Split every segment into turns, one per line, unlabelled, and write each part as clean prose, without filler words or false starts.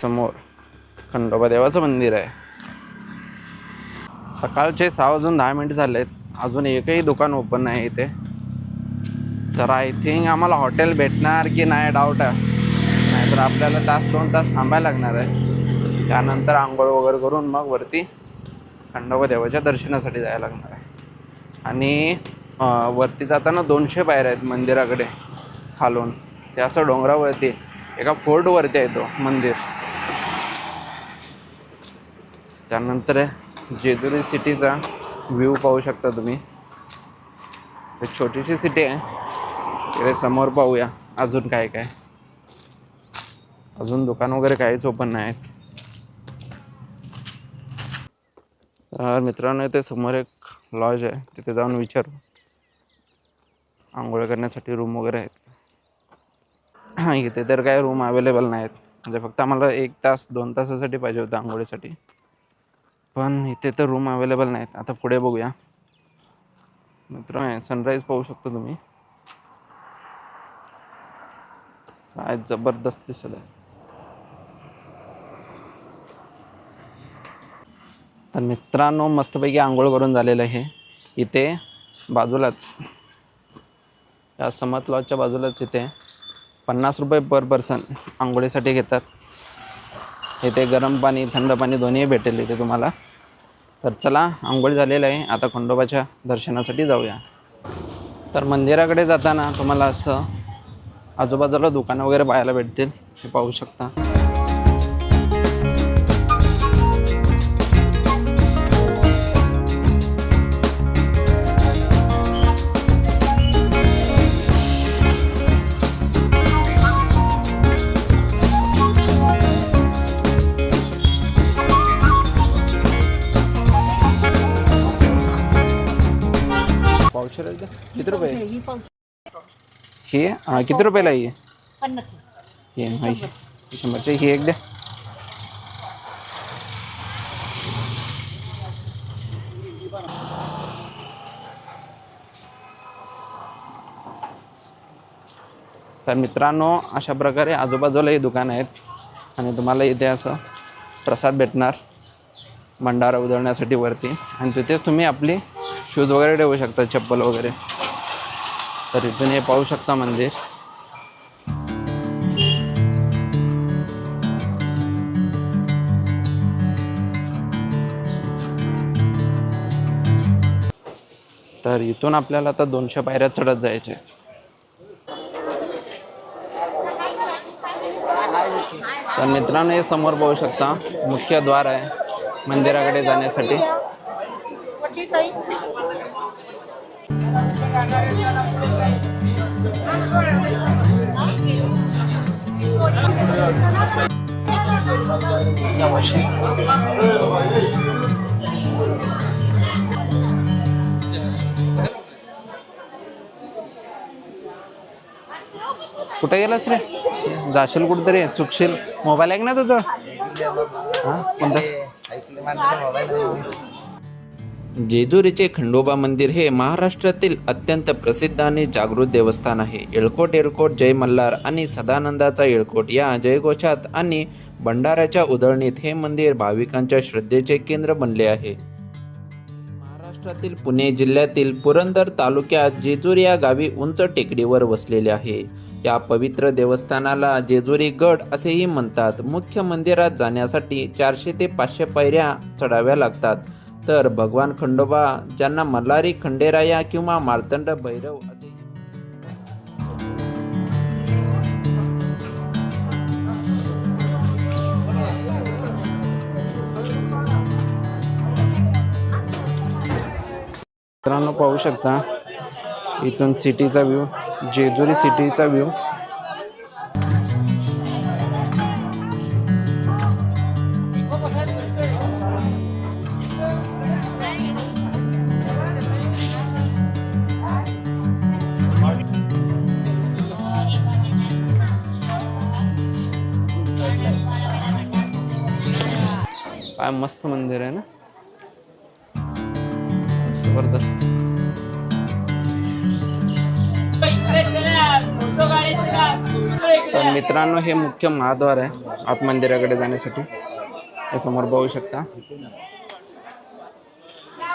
समोर खंडोबा देवाचं मंदिर आहे. सकाळचे 6:10 झालेत, अजून एकही दुकान ओपन नाही इथे. तर आय थिंक आम्हाला हॉटेल भेटणार की नाही डाऊट आहे. नाहीतर आपल्याला 1-2 तास थांबायला लागणार आहे. त्यानंतर आंघोळ वगैरे करून मग वरती खंडोबा देवाच्या दर्शनासाठी जायला लागणार आहे. आणि वरती जाताना 200 पायऱ्या आहेत मंदिराकडे खालून. ते असं डोंगरावरती एका फोर्टवरती आहे तो मंदिर. त्यानंतर जेजुरी सिटीचा व्ह्यू पाहू शकता तुम्ही. एक छोटीशी सिटी आहे. इकडे समोर पाहूया अजून काय काय. अजून दुकान वगैरे काहीच ओपन नाही आहेत. तर मित्रांनो इथे समोर एक लॉज आहे, तिथे जाऊन विचारू आंघोळ करण्यासाठी रूम वगैरे आहेत. इथे तर काय रूम अवेलेबल नाहीत. म्हणजे फक्त आम्हाला 1-2 तासासाठी पाहिजे होतं आंघोळीसाठी. पण इथे तर रूम अवेलेबल नाहीत. आता पुढे बघूया. मित्रांनो सनराईज पाहू शकतो तुम्ही. काय जबरदस्त दिसत आहे. तर मित्रांनो मस्तपैकी आंघोळ करून झालेलं आहे. इथे बाजूलाच या समत लॉजच्या बाजूलाच इथे 50 रुपये पर पर्सन आंघोळीसाठी घेतात. इथे गरम पाणी थंड पाणी दोन्ही भेटेल इथे तुम्हाला. तर चला आंघोळ झालेलं आहे, आता खंडोबाच्या दर्शनासाठी जाऊया. तर मंदिराकडे जाताना तुम्हाला असं आजूबाजूला दुकानं वगैरे पाहायला भेटतील, हे पाहू शकता. किती रुपये ही? किती रुपयाला ही? 50. 100ची ही एक द्या. तर मित्रांनो अशा प्रकारे आजूबाजूलाही दुकान आहेत आणि तुम्हाला इथे असं प्रसाद भेटणार भंडारा उधळण्यासाठी वरती. आणि तिथेच तुम्ही आपली शूज वगैरे ठेवू शकता, चप्पल वगैरे. तर इथून हे पाहू शकता मंदिर. तर इथून आपल्याला आता 200 पायऱ्या चढत जायचे. तर मित्रांनो हे समोर पाहू शकता मुख्य द्वार आहे मंदिराकडे जाण्यासाठी. कुठे गेलास रे? जाशील कुठेतरी, चुकशील. मोबाईल आहे ना तुझं? जेजुरीचे खंडोबा मंदिर हे महाराष्ट्रातील अत्यंत प्रसिद्ध आणि जागृत देवस्थान आहे. येळकोट येळकोट जय मल्हार आणि सदानंदाचा येळकोट या जयघोषात आणि भंडाऱ्याच्या उधळणीत हे मंदिर भाविकांच्या श्रद्धेचे केंद्र बनले आहे. महाराष्ट्रातील पुणे जिल्ह्यातील पुरंदर तालुक्यात जेजुरी या गावी उंच टेकडीवर वसलेले आहे. या पवित्र देवस्थानाला जेजुरी गड असेही म्हणतात. मुख्य मंदिरात जाण्यासाठी 400 ते 500 पायऱ्या चढाव्या लागतात. तर भगवान खंडोबा ज्यांना मल्हारी खंडेराया किंवा मार्तंड भैरव असे मित्रांनो पाहू शकता इथून सिटीचा व्ह्यू, जेजुरी सिटीचा व्ह्यू. काय मस्त मंदिर आहे ना, जबरदस्त. तर मित्रांनो, हे मुख्य महाद्वार आहे आत मंदिराकडे जाण्यासाठी. हे समोर पाहू शकता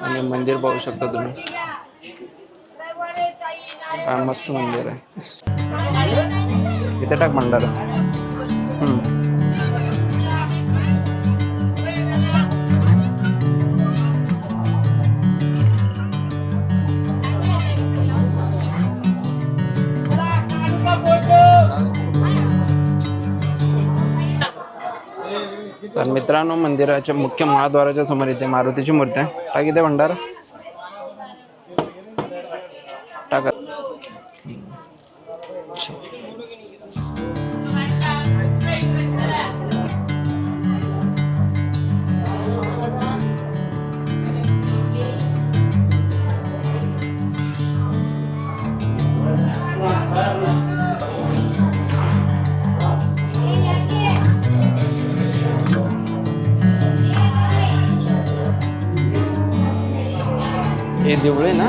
आणि मंदिर पाहू शकता तुम्ही. काय मस्त मंदिर आहे. इथे टाक भंडारा. तर मित्रांनो, मंदिराच्या मुख्य महाद्वाराच्या समोर इथे मारुतीची मूर्ती आहे. टाक इथे भंडारा टाका. हे देवळे ना.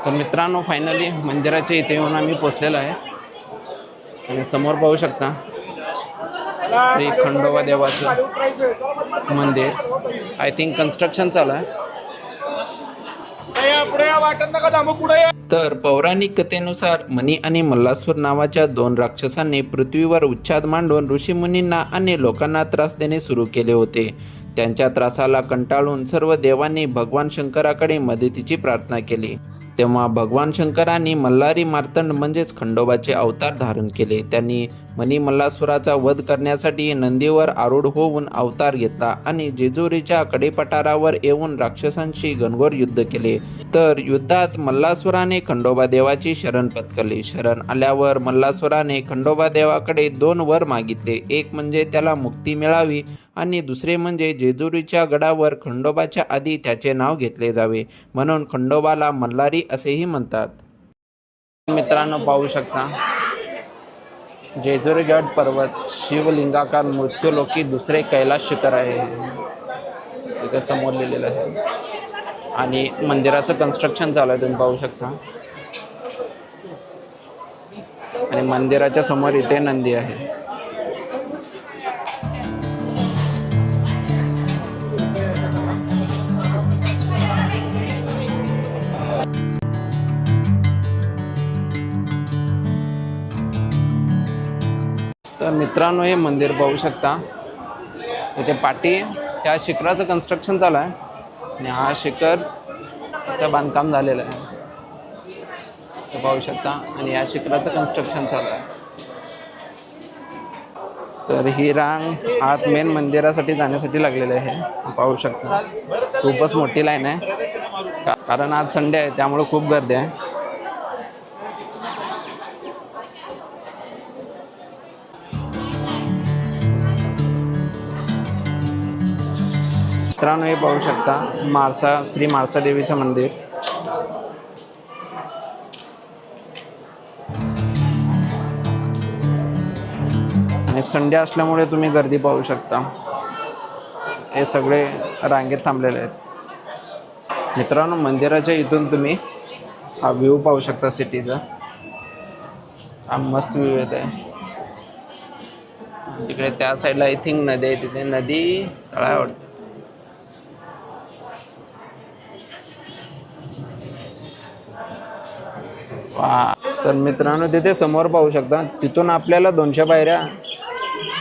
तर मित्रांनो, फायनली मंदिराच्या इथे येऊन आम्ही पोचलेलो आहे. आणि समोर पाहू शकता श्री खंडोबा देवाचं मंदिर. आय थिंक कन्स्ट्रक्शन चालू आहे. तर पौराणिक कथेनुसार मणी आणि मल्लासूर नावाच्या 2 राक्षसांनी पृथ्वीवर उच्छाद मांडून ऋषीमुनींना आणि लोकांना त्रास देणे सुरू केले होते. त्यांच्या त्रासाला कंटाळून सर्व देवांनी भगवान शंकराकडे मदतीची प्रार्थना केली. तेव्हा भगवान शंकरांनी मल्हारी मार्तंड म्हणजेच खंडोबाचे अवतार धारण केले. त्यांनी मणी मल्लासुराचा वध करण्यासाठी नंदीवर आरूढ होऊन अवतार घेतला आणि जेजुरीच्या कडेपठारावर येऊन राक्षसांशी घनघोर युद्ध केले. तर युद्धात मल्लासुराने खंडोबा देवाची शरण पत्करली. शरण आल्यावर मल्लासुराने खंडोबा देवाकडे 2 वर मागितले. एक म्हणजे त्याला मुक्ती मिळावी आणि दुसरे म्हणजे जेजुरीच्या गडावर खंडोबाच्या आधी त्याचे नाव घेतले जावे, म्हणून खंडोबाला मल्हारी असेही म्हणतात. मित्रांनो, पाहू शकता जेजुरी गड पर्वत शिवलिंगाकार मृत्यूलोकी दुसरे कैलास शिखर आहे. इथे समोर लिहिलेलं आहे. आणि मंदिराचं कन्स्ट्रक्शन चालू आहे, तुम्ही पाहू शकता. आणि मंदिराच्या समोर इथे नंदी आहे. तर मित्रांनो, हे मंदिर पाहू शकता. इथे पाठी त्या शिखराचं कन्स्ट्रक्शन चालू आहे आणि हा शिखरचं बांधकाम झालेलं आहे, हे पाहू शकता. आणि या शिखराचं कन्स्ट्रक्शन चालू आहे. तर ही रांग आत मेन मंदिरासाठी जाण्यासाठी लागलेली आहे, पाहू शकता. खूपच मोठी लाईन आहे, कारण आज संडे आहे त्यामुळे खूप गर्दी आहे. मित्रांनो, हे पाहू शकता श्री माळसा देवीचं मंदिर. आणि संडे असल्यामुळे तुम्ही गर्दी पाहू शकता. हे सगळे रांगेत थांबलेले आहेत. मित्रांनो, मंदिराच्या इथून तुम्ही हा व्ह्यू पाहू शकता सिटीचा. हा मस्त व्ह्यू येत आहे. तिकडे त्या साईडला आय थिंक नदी आहे, तिथे नदी तळा वाटतं. तर मित्रांनो, तिथे समोर पाहू शकता. तिथून आपल्याला 200 पायऱ्या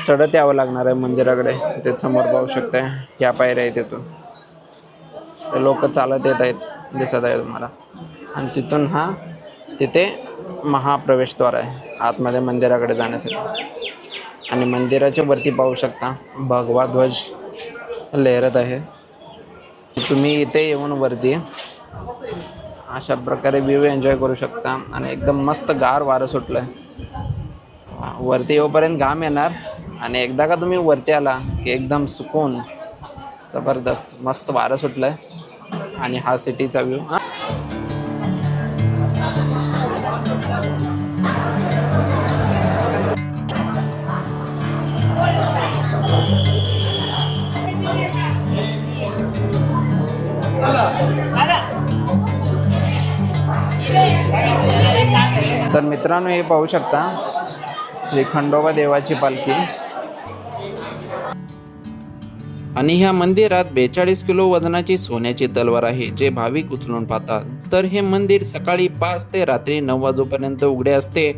चढत यावं लागणार आहे मंदिराकडे. ते समोर पाहू शकताय, ह्या पायऱ्या आहे तिथून. तर लोक चालत येत आहेत, दिसत आहे तुम्हाला. आणि तिथून तिथे महाप्रवेशद्वार आहे आतमध्ये मंदिराकडे जाण्यासाठी. आणि मंदिराच्या वरती पाहू शकता भगवा ध्वज लहरत आहे. तुम्ही इथे येऊन वरती अशा प्रकारे व्ह्यू एन्जॉय करू शकता. आणि एकदम मस्त गार वारं सुटलं आहे. वरती येऊपर्यंत घाम येणार, आणि एकदा का तुम्ही वरती आला की एकदम सुकून जबरदस्त मस्त वारं सुटलं आहे. आणि हा सिटीचा व्ह्यू. तर मित्रांनो, हे पाहू शकता श्री खंडोबा देवाची पालखी. आणि ह्या मंदिरात 42 किलो वजनाची सोन्याची तलवार आहे, जे भाविक उचलून पाहतात. तर हे मंदिर सकाळी 5 ते रात्री 9 वाजेपर्यंत उघडे असते.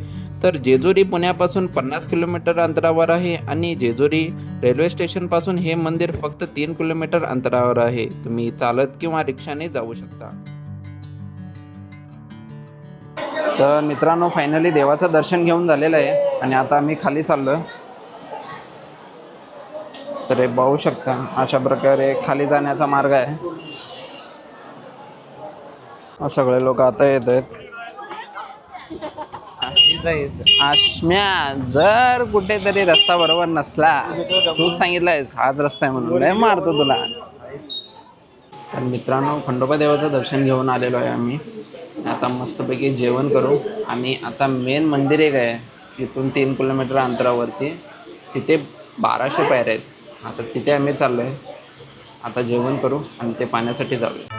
तर जेजुरी पुण्यापासून 50 किलोमीटर अंतरावर आहे आणि जेजुरी रेल्वे स्टेशन पासून हे मंदिर फक्त 3 किलोमीटर अंतरावर आहे. तुम्ही चालत किंवा रिक्षाने जाऊ शकता. तर मित्रांनो, फायनली देवाचं दर्शन घेऊन झालेलं आहे आणि आता आम्ही खाली चाललोय. तर हे पाहू शकता, अशा प्रकारे खाली जाण्याचा मार्ग आहे. सगळे लोक आता येत आहेत. आश्म्या, जर कुठेतरी रस्ता बरोबर नसला, तूच सांगितलंयस हाच रस्ता आहे म्हणून, लय मारतो तुला. तर मित्रांनो, खंडोबा देवाचं दर्शन घेऊन आलेलो आहे आम्ही. आता मस्तपैकी जेवण करू आणि आता मेन मंदिर एक आहे इथून 3 किलोमीटर अंतरावरती. तिथे 1200 पायऱ्या आहेत. आता तिथे आम्ही चाललो आहे. आता जेवण करू आणि ते पाण्यासाठी जाऊ.